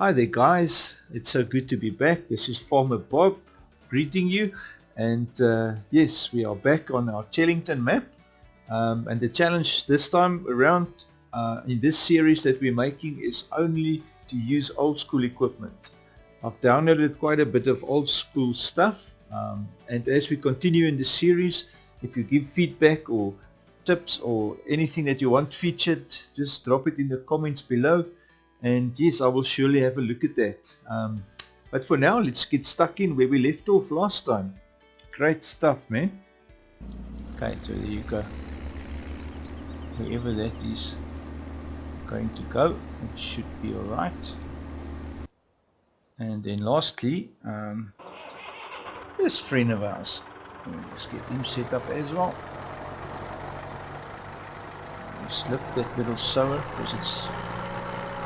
Hi there guys, it's so good to be back. This is Farmer Bob greeting you, and yes, we are back on our Chellington map, and the challenge this time around in this series that we're making is only to use old school equipment. I've downloaded quite a bit of old school stuff, and as we continue in the series, if you give feedback or tips or anything that you want featured, just drop it in the comments below. And yes, I will surely have a look at that. But for now, let's get stuck in where we left off last time. Great stuff, man. Okay, so there you go. Wherever that is going to go, it should be alright. And then lastly, this friend of ours. Let's get him set up as well. Just lift that little sower because it's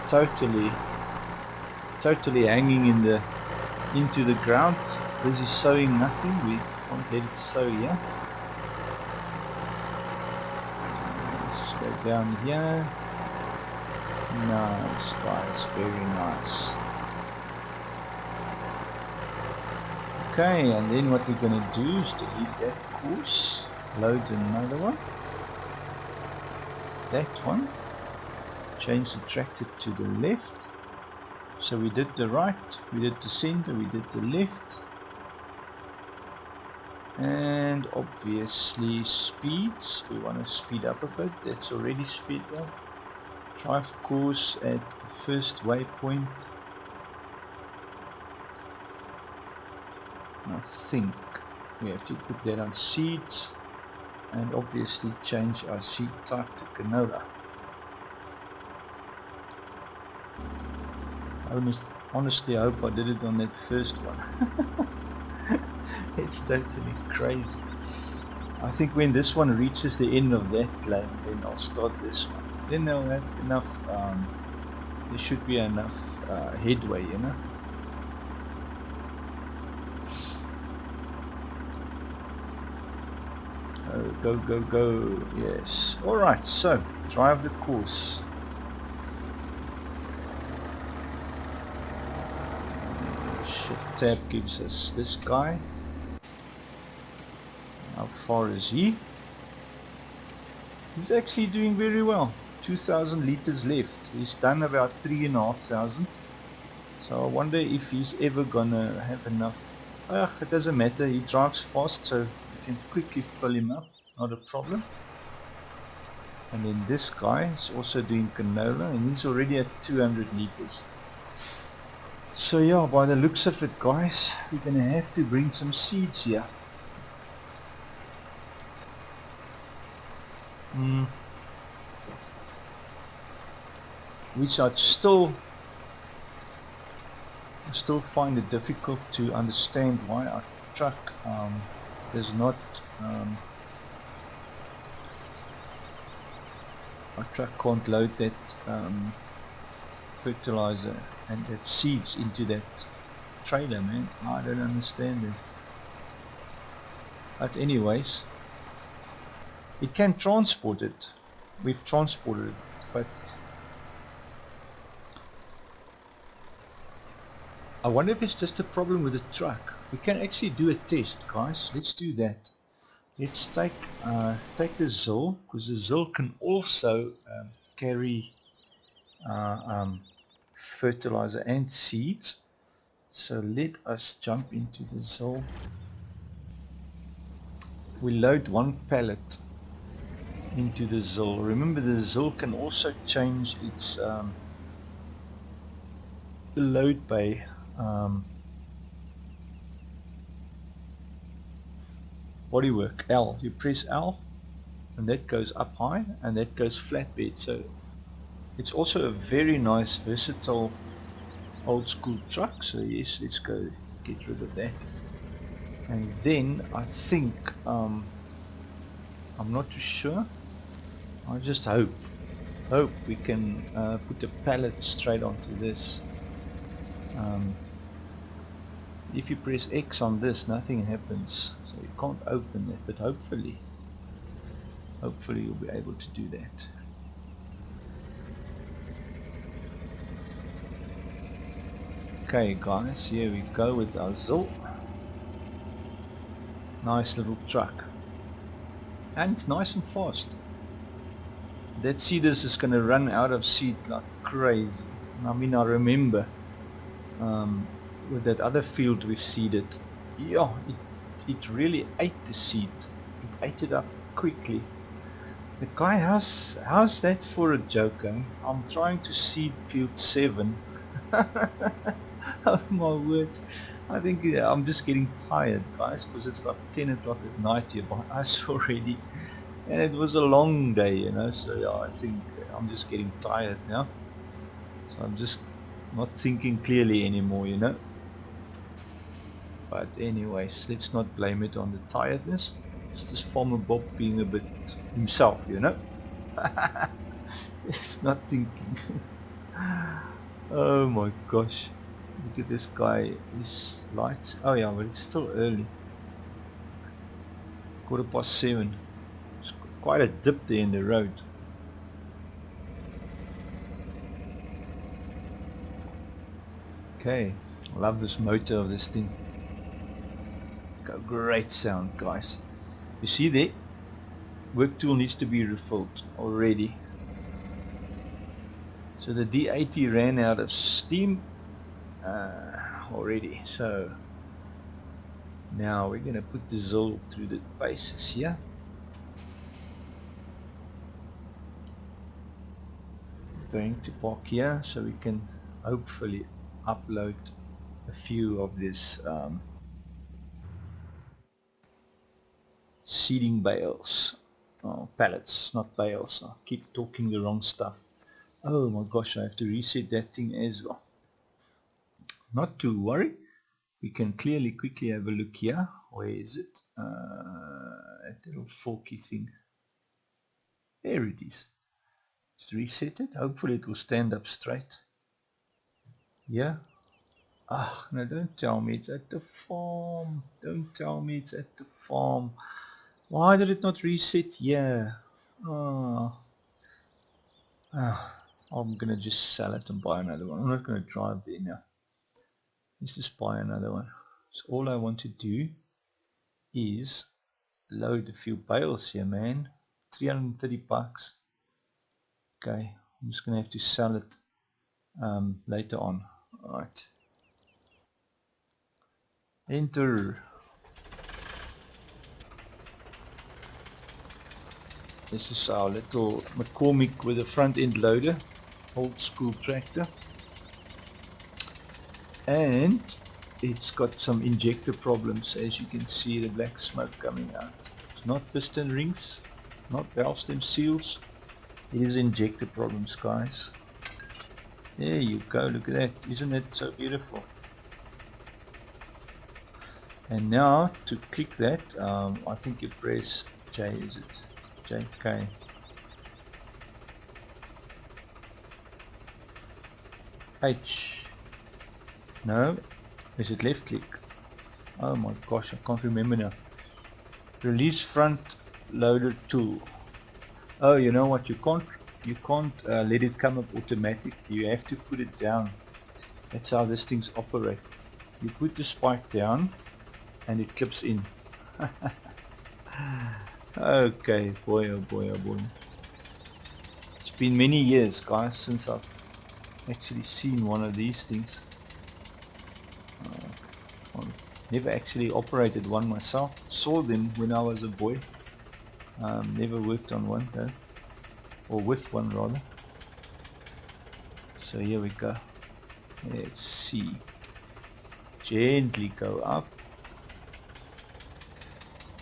totally hanging into the ground, busy sowing nothing. We can't let it sow here. Let's just go down here. Nice guys, very nice. Okay, and then what we're going to do is delete that course, load another one, that one, change the tractor to the left. So we did the right, we did the center, we did the left, and obviously speeds, we want to speed up a bit. That's already speed up. Drive course at the first waypoint. I think we have to put that on seeds, and obviously change our seed type to canola. Honestly, I hope I did it on that first one. It's totally crazy. I think when this one reaches the end of that lane, then I'll start this one. Then they'll have enough, there should be enough headway, you know. Oh, go, yes. Alright, so, drive the course. Shift tab gives us this guy. How far is he? He's actually doing very well. 2,000 liters left. He's done about 3,500. So I wonder if he's ever gonna have enough. It doesn't matter. He drives fast, so you can quickly fill him up. Not a problem. And then this guy is also doing canola, and he's already at 200 liters. So yeah, by the looks of it guys, we're going to have to bring some seeds here. Which I still find it difficult to understand why our truck does not, our truck can't load that fertilizer and that seeds into that trailer, man. I don't understand it. But anyways, it can transport it. We've transported it, but I wonder if it's just a problem with the truck. We can actually do a test, guys. Let's do that. Let's take the Zill, because the Zill can also carry fertilizer and seeds. So let us jump into the Zill. We load one pallet into the Zill. Remember, the Zill can also change its the load bay. Bodywork L. You press L, and that goes up high, and that goes flatbed. So it's also a very nice, versatile, old school truck. So yes, let's go get rid of that. And then I think I'm not too sure. I just hope we can put a pallet straight onto this. If you press X on this, nothing happens, so you can't open it, but hopefully you'll be able to do that. Okay guys, here we go with our Zil. Nice little truck. And it's nice and fast. That seeders is going to run out of seed like crazy. I mean, I remember with that other field we've seeded, yeah, it really ate the seed. It ate it up quickly. The guy, how's that for a joke, eh? I'm trying to seed field 7. Oh my word. I think I'm just getting tired, guys, because it's like 10 o'clock at night here by us already. And it was a long day, you know, so yeah, I think I'm just getting tired now. So I'm just not thinking clearly anymore, you know. But anyways, let's not blame it on the tiredness. It's just Farmer Bob being a bit himself, you know. It's not thinking. Oh my gosh. Look at this guy, his lights. Oh yeah, but it's still early. 7:15. It's quite a dip there in the road. Okay, I love this motor of this thing. Got a great sound, guys. You see there? Work tool needs to be refilled already. So the D80 ran out of steam already. So now we're going to put the Zil through the paces here. Going to park here so we can hopefully upload a few of this seeding bales. Oh, pallets, not bales. I keep talking the wrong stuff. Oh my gosh, I have to reset that thing as well. Not to worry, we can clearly quickly have a look here. Where is it? That little forky thing. There it is. Let's reset it. Hopefully it will stand up straight. Yeah. Ah, no, don't tell me it's at the farm. Don't tell me it's at the farm. Why did it not reset? Yeah. Oh. I'm gonna just sell it and buy another one. I'm not gonna drive there now. Let's just buy another one. So all I want to do is load a few bales here, man. 330 bucks. Okay, I'm just gonna have to sell it later on. Alright. Enter. This is our little McCormick with a front end loader, old school tractor, and it's got some injector problems. As you can see, the black smoke coming out. It's not piston rings, not valve stem seals, it is injector problems, guys. There you go, look at that, isn't it so beautiful? And now to click that, I think you press J, is it? JK. H. No. Is it left click? Oh my gosh, I can't remember now. Release front loader tool. Oh, you know what? You can't let it come up automatically. You have to put it down. That's how this thing's operate. You put the spike down and it clips in. Okay, boy oh boy oh boy. It's been many years, guys, since I've actually seen one of these things. I've never actually operated one myself. Saw them when I was a boy. Never worked on one though, or with one rather. So here we go. Let's see. Gently go up.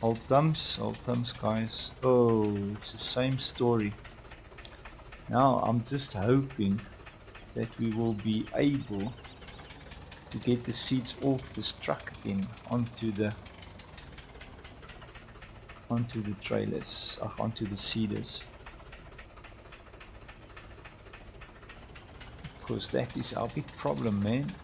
Old thumbs, guys. Oh, it's the same story. Now I'm just hoping that we will be able to get the seats off this truck again onto the trailers, onto the seeders, because that is our big problem, man.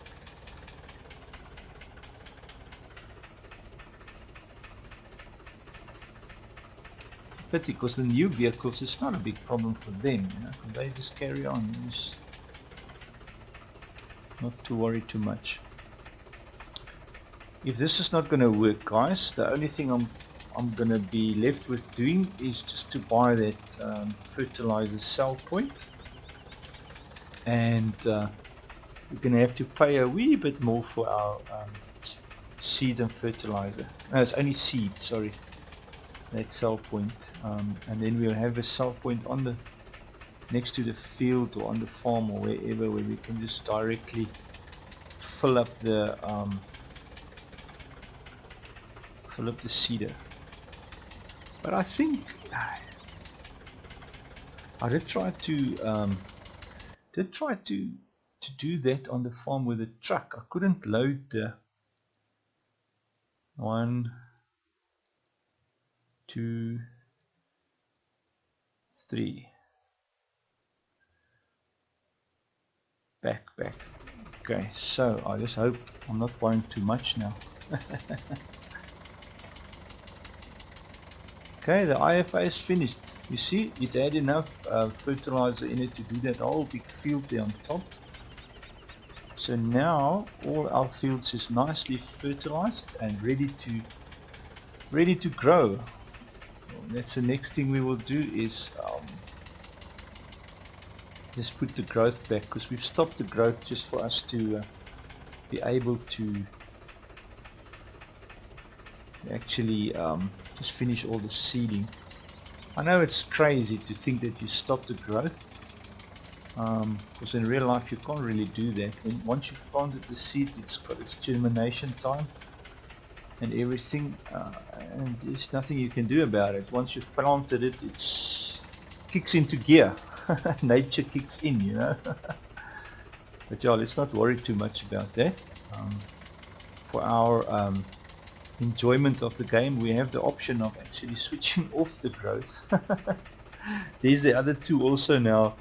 Pity, because the new vehicles, it's not a big problem for them, you know, because they just carry on. not to worry too much. If this is not going to work, guys, the only thing I'm going to be left with doing is just to buy that fertilizer cell point, and we're going to have to pay a wee bit more for our seed and fertilizer. No, it's only seed, sorry, that cell point, and then we'll have a cell point on the next to the field or on the farm or wherever, where we can just directly fill up the seeder. But I think I did try to do that on the farm with a truck. I couldn't load the 1, 2, 3 back. Okay, so I just hope I'm not buying too much now. Okay, the IFA is finished. You see, it had enough fertilizer in it to do that whole big field there on top. So now all our fields is nicely fertilized and ready to grow. Well, that's the next thing we will do, is just put the growth back, because we've stopped the growth just for us to be able to actually just finish all the seeding. I know it's crazy to think that you stop the growth, because in real life you can't really do that. Once you've planted the seed, it's got its germination time and everything, and there's nothing you can do about it. Once you've planted it, it kicks into gear. Nature kicks in, you know. But yeah, let's not worry too much about that. For our enjoyment of the game, we have the option of actually switching off the growth. There's the other two also now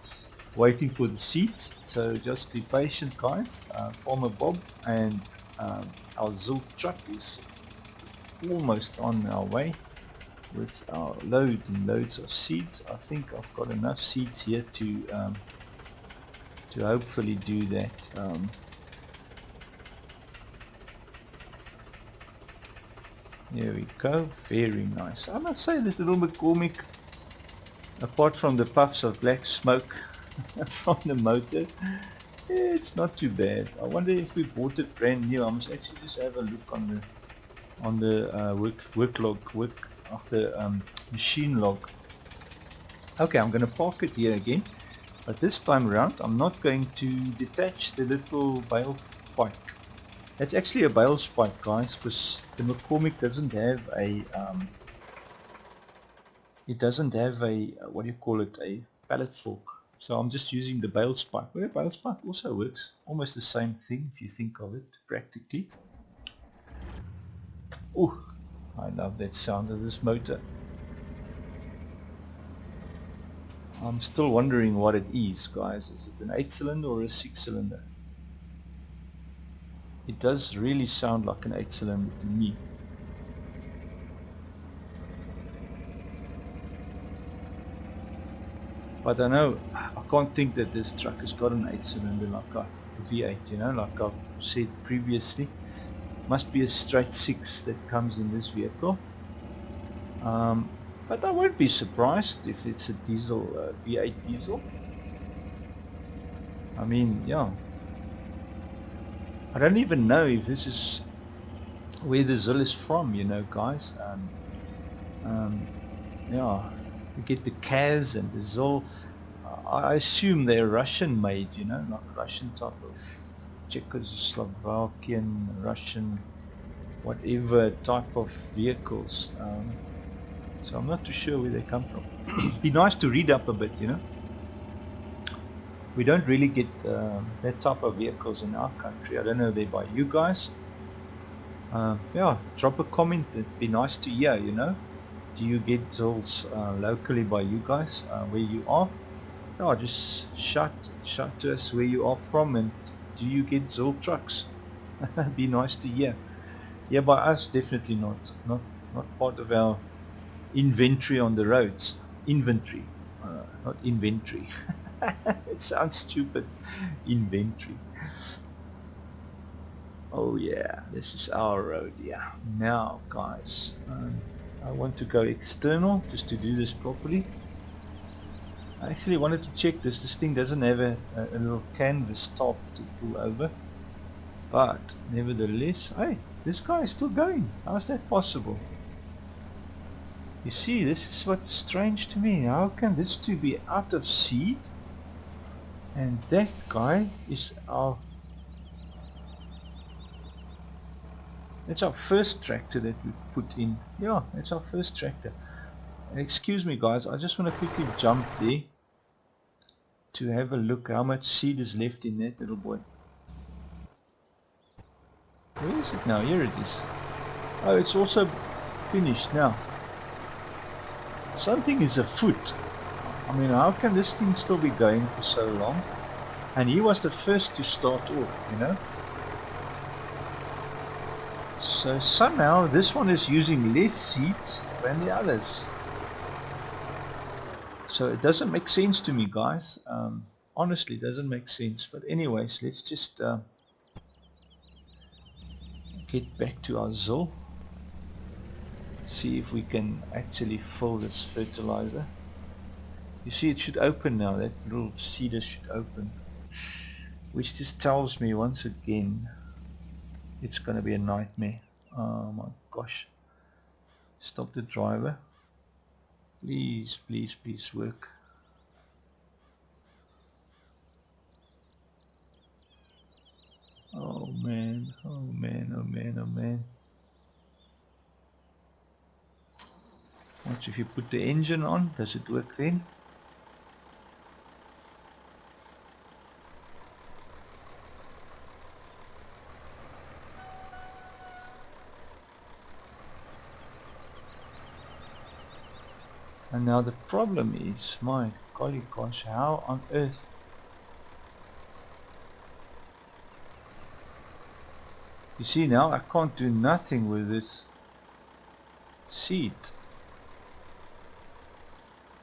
waiting for the seeds, so just be patient, guys. Farmer Bob and our Zul truck is almost on our way with our loads and loads of seeds. I think I've got enough seeds here to hopefully do that. There we go, very nice. I must say, this little McCormick, apart from the puffs of black smoke from the motor, it's not too bad. I wonder if we bought it brand new. I must actually just have a look on the work log, machine log. Okay, I'm going to park it here again, but this time around I'm not going to detach the little bale spike. That's actually a bale spike, guys, because the McCormick doesn't have a what do you call it, a pallet fork. So I'm just using the bale spike. Well, bale spike also works, almost the same thing if you think of it practically. Oh, I love that sound of this motor. I'm still wondering what it is, guys. Is it an 8-cylinder or a 6-cylinder? It does really sound like an 8-cylinder to me. But I know, I can't think that this truck has got an 8-cylinder like a V8, you know, like I've said previously. Must be a straight 6 that comes in this vehicle. But I won't be surprised if it's a diesel, V8 diesel. I mean, yeah. I don't even know if this is where the Zul is from, you know, guys. Yeah, you get the Kaz and the Zul. I assume they're Russian made, you know, like Russian type of Czechoslovakian, Russian, whatever type of vehicles. So I'm not too sure where they come from. Be nice to read up a bit, you know. We don't really get that type of vehicles in our country. I don't know there by you guys. Yeah, drop a comment. It'd be nice to hear, you know. Do you get Zuls locally by you guys, where you are? Yeah, just shout to us where you are from, and do you get Zul trucks? Be nice to hear. Yeah, by us, definitely not part of our inventory on the roads. Inventory, not inventory. It sounds stupid. Inventory. Oh yeah, this is our road. Yeah. Now guys, I want to go external just to do this properly. I actually wanted to check this. This thing doesn't have a little canvas top to pull over. But nevertheless, hey, this guy is still going. How's that possible? You see, this is what's strange to me. How can this two be out of seed? And that guy is our... That's our first tractor that we put in. Yeah, that's our first tractor. Excuse me guys, I just want to quickly jump there to have a look how much seed is left in that little boy. Where is it now? Here it is. Oh, it's also finished now. Something is afoot. I mean, how can this thing still be going for so long? And he was the first to start off, you know. So somehow this one is using less seeds than the others. So it doesn't make sense to me, guys. Honestly, it doesn't make sense. But anyways, let's just get back to our Zill. See if we can actually fill this fertilizer. You see, it should open now. That little seeder should open, which just tells me once again it's going to be a nightmare. Oh my gosh. Stop the driver. Please, please, please work. Oh man, oh man, oh man, oh man. What if you put the engine on? Does it work then? And now the problem is, my golly gosh, how on earth? You see, now I can't do nothing with this seed.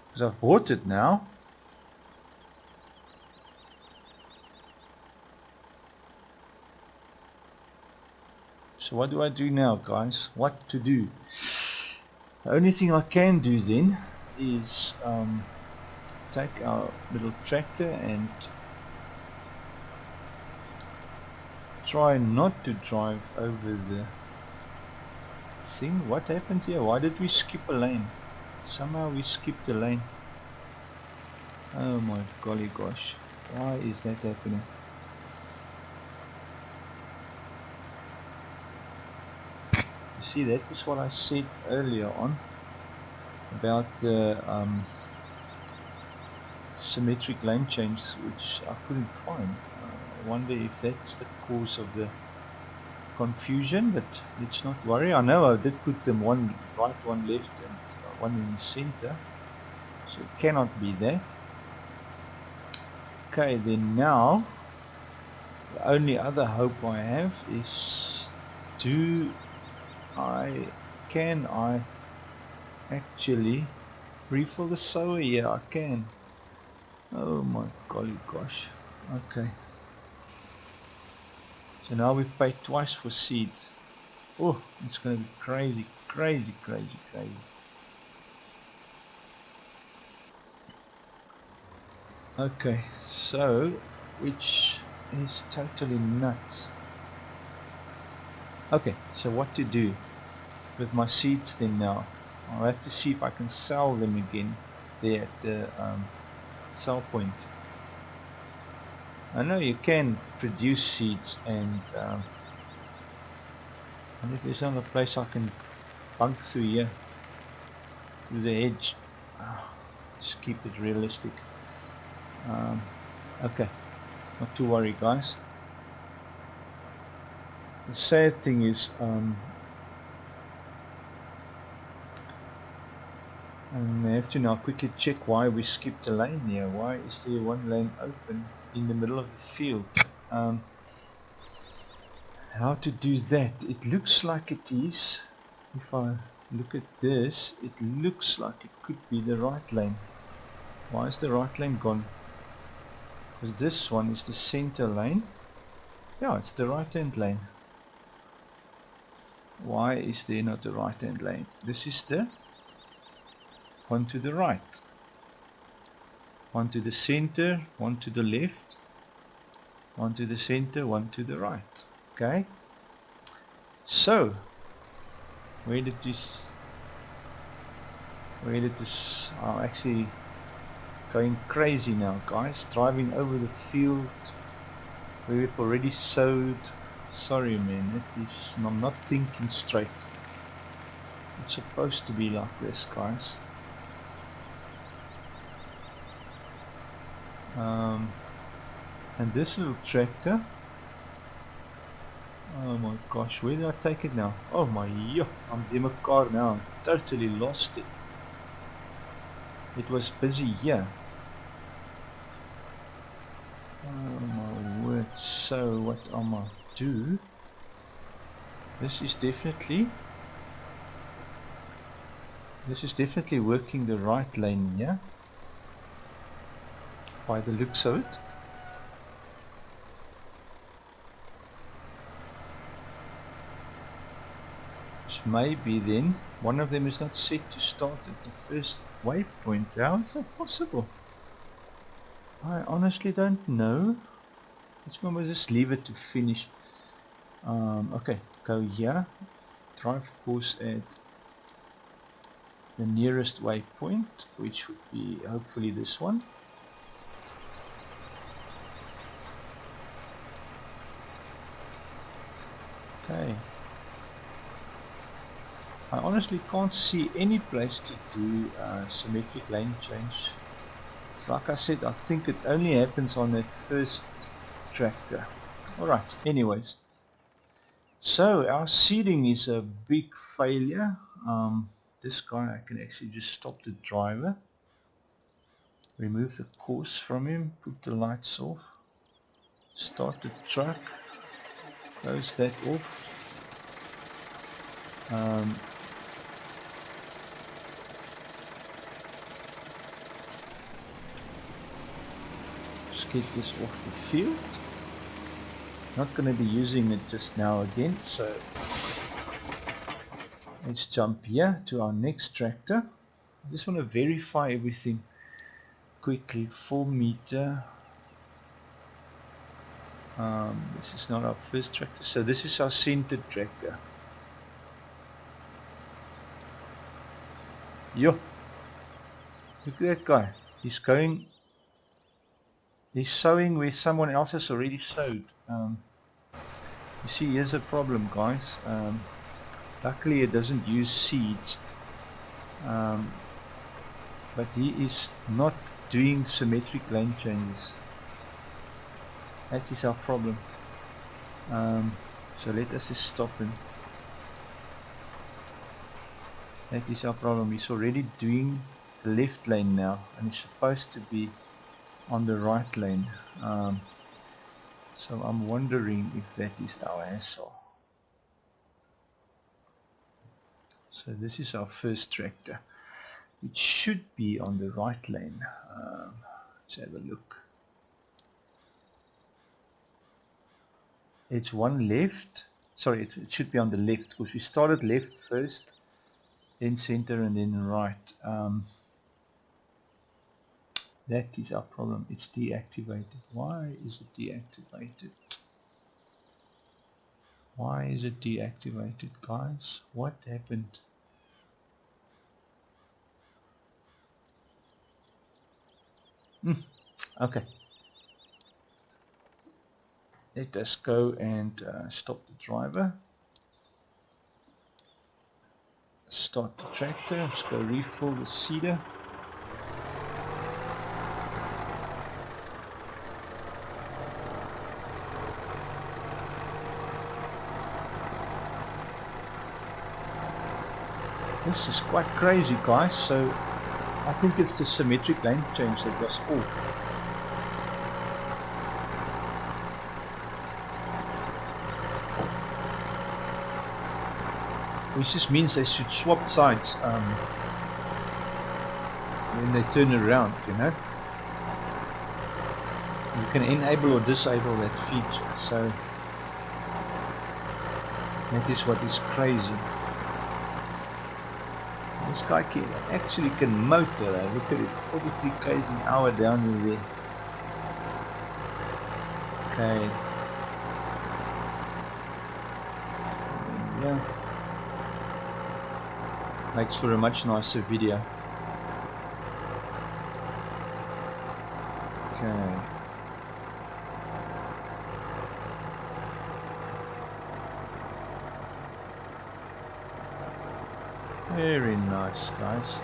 Because I've bought it now. So what do I do now, guys? What to do? The only thing I can do then is take our little tractor and try not to drive over the thing. What happened here? Why did we skip a lane? Somehow we skipped a lane. Oh my golly gosh. Why is that happening? You see, that is what I said earlier on about the symmetric lane change, which I couldn't find. I wonder if that's the cause of the confusion, but let's not worry. I know I did put them one right, one left, and one in the center, so it cannot be that. Okay, then now the only other hope I have is, can I actually refill the sower? Yeah, I can. Oh my golly gosh. Okay, so now we pay twice for seed. Oh, it's gonna be crazy, crazy, crazy, crazy. Okay, so, which is totally nuts. Okay, so what to do with my seeds then now? I'll have to see if I can sell them again there at the sell point. I know you can produce seeds, and if there's another place I can bunk through here, through the edge. Just keep it realistic. Okay, not to worry, guys. The sad thing is, and I have to now quickly check why we skipped a lane here. Why is there one lane open in the middle of the field? How to do that? It looks like it is. If I look at this, it looks like it could be the right lane. Why is the right lane gone? Because this one is the center lane. Yeah, it's the right hand lane. Why is there not a right hand lane? This is the one to the right, one to the center, one to the left, one to the center, one to the right. Okay, so where did this I'm actually going crazy now, guys, driving over the field where we've already sowed. Sorry man, I'm not thinking straight. It's supposed to be like this, guys. And this little tractor, oh my gosh, where did I take it now? Oh my, yeah, I'm in my car now. I totally lost it. It was busy here. Oh my word. So what am I do? This is definitely working the right lane, yeah, by the looks of it. So maybe then one of them is not set to start at the first waypoint. How is that possible? I honestly don't know. Let's remember, just leave it to finish. Okay, go here, drive course at the nearest waypoint, which would be hopefully this one. Okay. I honestly can't see any place to do symmetric lane change. So like I said, I think it only happens on that first tractor. Alright, anyways. So our seeding is a big failure. This guy, I can actually just stop the driver, remove the course from him, put the lights off, start the truck, close that off. Just get this off the field. Not going to be using it just now again, so let's jump here to our next tractor. I just want to verify everything quickly. 4 meter. This is not our first tractor, so this is our centered tractor. Yo, look at that guy. He's sowing where someone else has already sowed. You see, here's a problem, guys. Luckily it doesn't use seeds, but he is not doing symmetric lane changes. That is our problem. So let us just stop him. That is our problem. He's already doing the left lane now, and he's supposed to be on the right lane. So I'm wondering if that is our hassle. So this is our first tractor. It should be on the right lane. Let's have a look. It's one left. Sorry, it should be on the left, because we started left first, then center, and then right. That is our problem. It's deactivated. Why is it deactivated? Why is it deactivated, guys? What happened? Okay. Let us go and stop the driver. Start the tractor. Let's go refill the seeder. This is quite crazy, guys. So I think it's the symmetric lane change that was off. Which just means they should swap sides when they turn around, you know. You can enable or disable that feature. So That is what is crazy. This guy actually can motor. Look at it, 43 k's an hour down in there. Okay. Yeah. Makes for a much nicer video. Okay. Very nice, guys.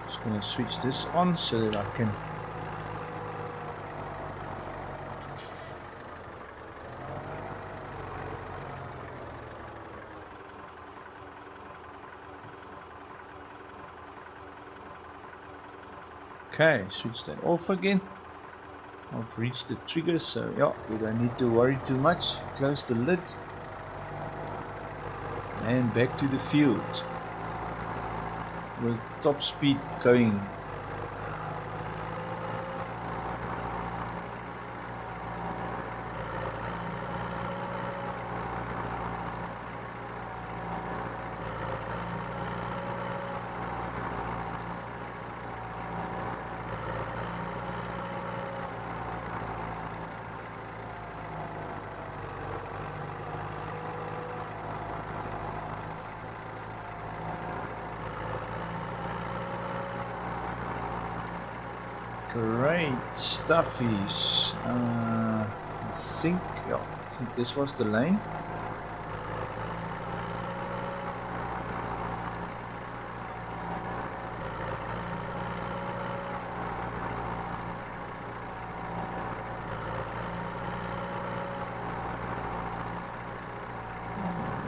Just going to switch this on so that I can okay, switch that off again. I've reached the trigger, so yeah, we don't need to worry too much. Close the lid and back to the field with top speed going. Great stuffies. I think this was the lane.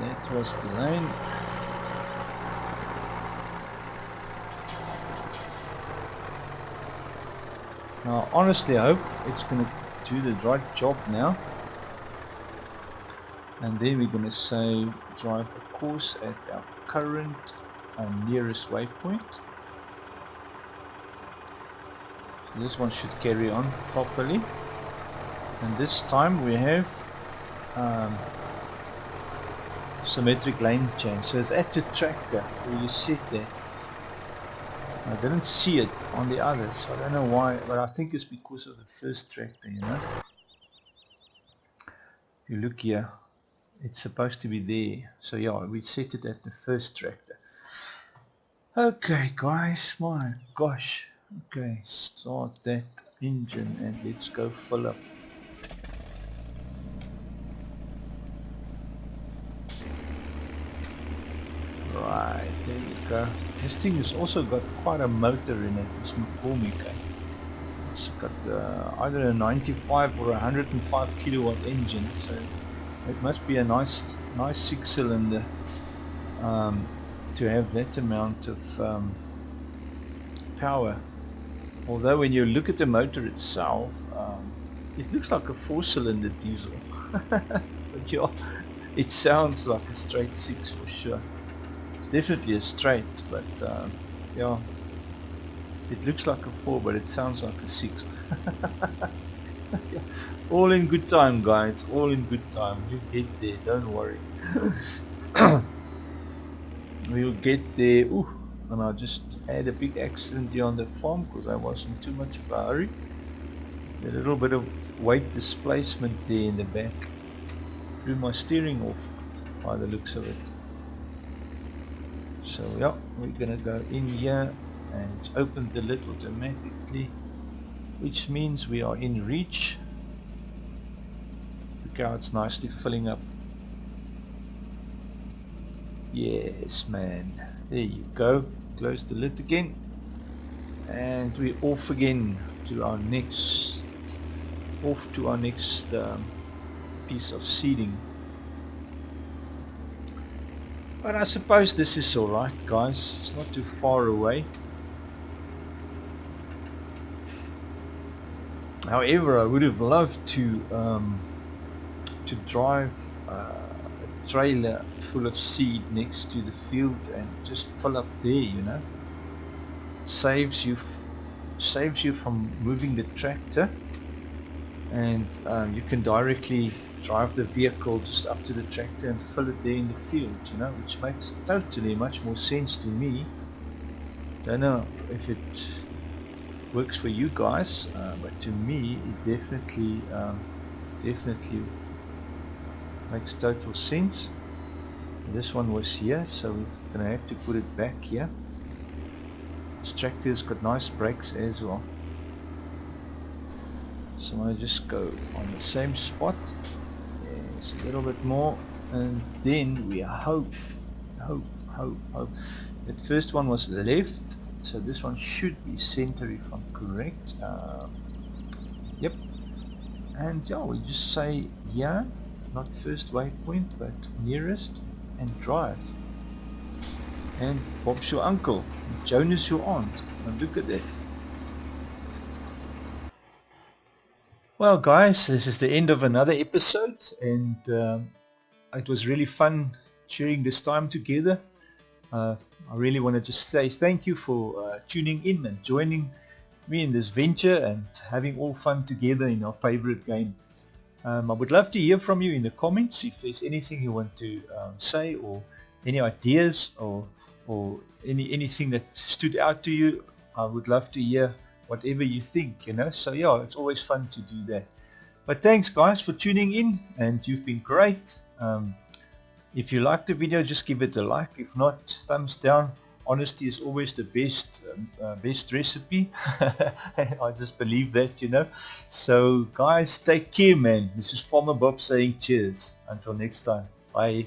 That was the lane. Now honestly I hope it's going to do the right job now, and then we're going to say drive a course at our current nearest waypoint. So this one should carry on properly, and this time we have symmetric lane change, so it's at the tractor where you set that. I didn't see it on the others, so I don't know why, but I think it's because of the first tractor, you know. If you look here, it's supposed to be there, so yeah, we set it at the first tractor. Okay guys, my gosh. Okay, start that engine and let's go fill up. Right, there you go. This thing has also got quite a motor in it, this McCormick. It's got either a 95 or a 105 kilowatt engine, so it must be a nice 6-cylinder to have that amount of power. Although when you look at the motor itself, it looks like a 4-cylinder diesel. But yeah, it sounds like a straight 6 for sure. Definitely a straight, but yeah, it looks like a 4 but it sounds like a 6. All in good time guys, all in good time. You'll get there, don't worry. We'll get there. Ooh, and I just had a big accident here on the farm because I was in too much of a hurry. A little bit of weight displacement there in the back. Threw my steering off by the looks of it. So yeah, we're gonna go in here and it's opened the lid automatically, which means we are in reach. Look how it's nicely filling up. Yes man, there you go. Close the lid again and we're off again to our next piece of seeding. But I suppose this is alright guys, it's not too far away. However, I would have loved to drive a trailer full of seed next to the field and just fill up there, you know. Saves you from moving the tractor, and you can directly drive the vehicle just up to the tractor and fill it there in the field, you know, which makes totally much more sense to me. Don't know if it works for you guys, but to me it definitely makes total sense. This one was here, so we're gonna have to put it back here. This tractor's got nice brakes as well. So I just go on the same spot. Yes, a little bit more, and then we hope. That first one was left, so this one should be center if I'm correct. Yep. And yeah, we just say here, not first waypoint, but nearest, and drive. And Bob's your uncle, Joan is your aunt. And look at that. Well guys, this is the end of another episode, and it was really fun sharing this time together. I really want to just say thank you for tuning in and joining me in this venture and having all fun together in our favorite game. I would love to hear from you in the comments if there's anything you want to say, or any ideas, or anything that stood out to you. I would love to hear whatever you think, you know. So yeah, it's always fun to do that. But thanks guys for tuning in, and you've been great. If you liked the video, just give it a like. If not, thumbs down. Honesty is always the best recipe. I just believe that, you know. So guys, take care, man. This is Farmer Bob saying cheers. Until next time. Bye.